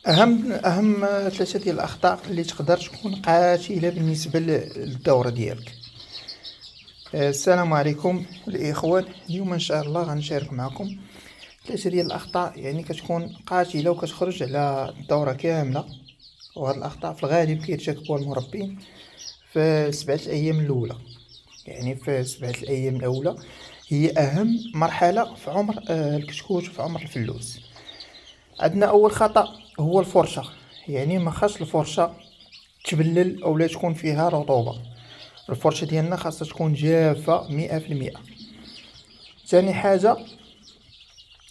اهم ثلاثه ديال الاخطاء اللي تقدر تكون قاتله بالنسبه للدوره ديالك. السلام عليكم الاخوان، اليوم ان شاء الله غنشارك معكم ثلاثه ديال الاخطاء يعني كتكون قاتله وكتخرج على الدوره كامله. وهاد الاخطاء في الغالب كيرتكبوها المربين في 7 الايام الاولى. يعني في 7 الايام الاولى هي اهم مرحله في عمر الكتكوت وفي عمر الفلوس. عندنا اول خطأ هو الفرشة، يعني ما خاص الفرشة تبلل او لا تكون فيها رطوبة. الفرشة ديالنا خاصها تكون جافة 100%. ثاني حاجة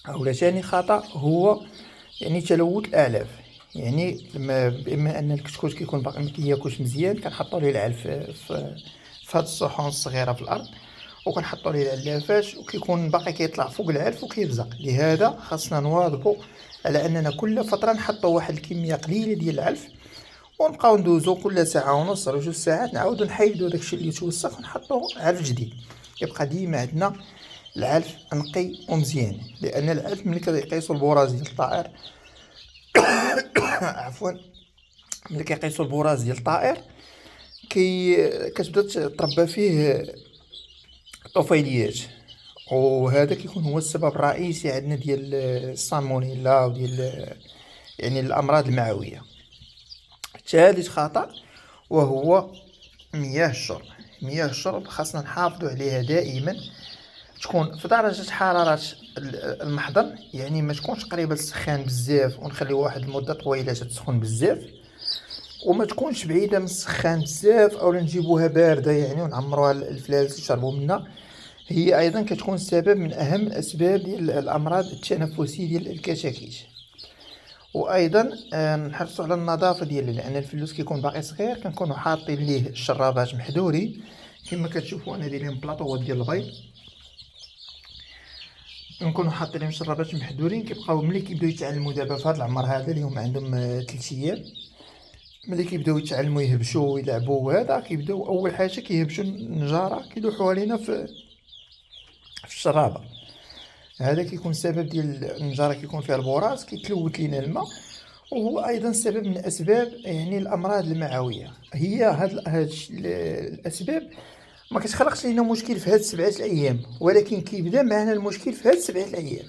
او لا ثاني خطأ هو يعني تلوث الاعلاف. يعني بما ان الكتكوت كيكون باقي ما كياكلش مزيان كنحطوا ليه العلف في هاد الصحون الصغيرة في الارض، وكنحطوا ليه العلافات وكيكون باقي كيطلع فوق العلف وكيبزق. لهذا خاصنا نواظبوا على اننا كل فتره نحطوا واحد الكميه قليله ديال العلف، ونبقاو ندوزو كل ساعه ونص ولا 2 ساعات نعاودو نحيدو داكشي اللي توسخ ونحطو علف جديد. يبقى ديما عندنا العلف نقي ومزيان، لان العلف ملي كيقيسوا البراز ديال الطائر عفوا، ملي كيقيسوا البراز ديال الطائر كتبدا تربى فيه طفيليات، وهذا كيكون هو السبب الرئيسي عندنا ديال السالمونيلا وديال يعني الامراض المعويه. ثالث خطأ وهو مياه الشرب. مياه الشرب خاصنا نحافظوا عليها دائما تكون في درجه حراره المحضن، يعني ما تكونش قريبه للسخان بزاف ونخليو واحد المده طويله تسخن بزاف، وما تكونش بعيده من السخان بزاف او نجيبوها بارده يعني ونعمروها الفلاس يشربوا منها. هي ايضا كتكون سبب من اهم الاسباب ديال الامراض التنفسيه ديال الكتاكيت. وايضا نحرصوا على النظافه ديالها، لان الفلوس كيكون باقي صغير كنكونوا حاطين ليه الشرابات محدورين كما كتشوفوا انا دايرين بلاطوات ديال البيض، نكونوا حاطين لهم شرابات محدورين. كيبقاو ملي كيبداو يتعلموا دابا في هذا العمر هذا اللي هما عندهم 3 ايام، ملي كيبداو يتعلموا يهبشوا ويلعبوا وهذا كيبداو اول حاجه كيهبشوا النجاره كيلوحوها لينا في الشرابه. هذا كيكون سبب ديال النجاره كيكون فيها البراز كيتلوث لينا الماء، وهو ايضا سبب من اسباب يعني الامراض المعويه. هي هاد الاسباب ما كتخلقش لينا مشكل في هاد 7 الايام، ولكن كيبدا معنا المشكل في هاد 7 الايام،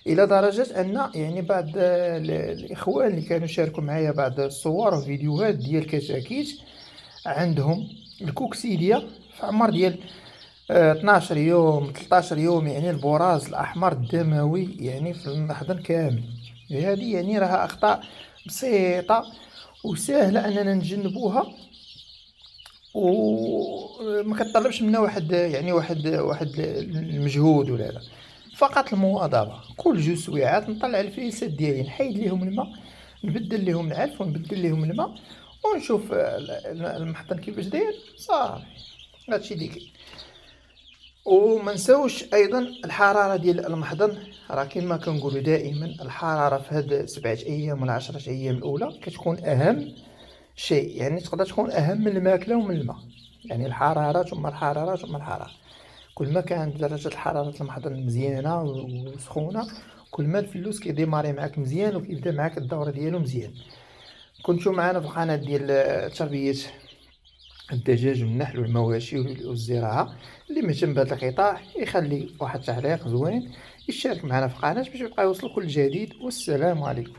الى درجه ان يعني بعض الاخوان اللي كانوا شاركوا معايا بعض الصور وفيديوهات ديال كتاكيت عندهم الكوكسيديا في عمر ديال 12 يوم 13 يوم، يعني البراز الاحمر الدموي يعني في المحضن كامل. هذه يعني راها اخطاء بسيطه وسهله اننا نتجنبوها، وما كتطلبش منا واحد المجهود ولا لا، فقط المواظبه. كل 2 سويعات نطلع الفيسات ديالي نحيد ليهم الماء، نبدل ليهم العلف ونبدل ليهم الماء، ونشوف المحضن كيفاش داير صافي. هادشي اللي كاين. وما نساوش ايضا الحراره ديال المحضن، راه كما كنقولوا دائما الحراره في هاد 7 ايام ولا 10 ايام الاولى كتكون اهم شيء، يعني تقدر تكون اهم من الماكله ومن الماء. يعني الحراره ثم الحراره ثم الحراره، كل ما كانت درجه حراره المحضن مزيانه وسخونه كل ما الفلوس كيديماري معاك مزيان وكيبدا معاك الدوره ديالو مزيان. كنتو معنا في القناه ديال تربيه الدجاج والنحل والمواشي والزراعه. اللي مهتم بهذا القطاع يخلي واحد التعليق زوين، يشارك معنا في القناه باش يبقى يوصل كل جديد. والسلام عليكم.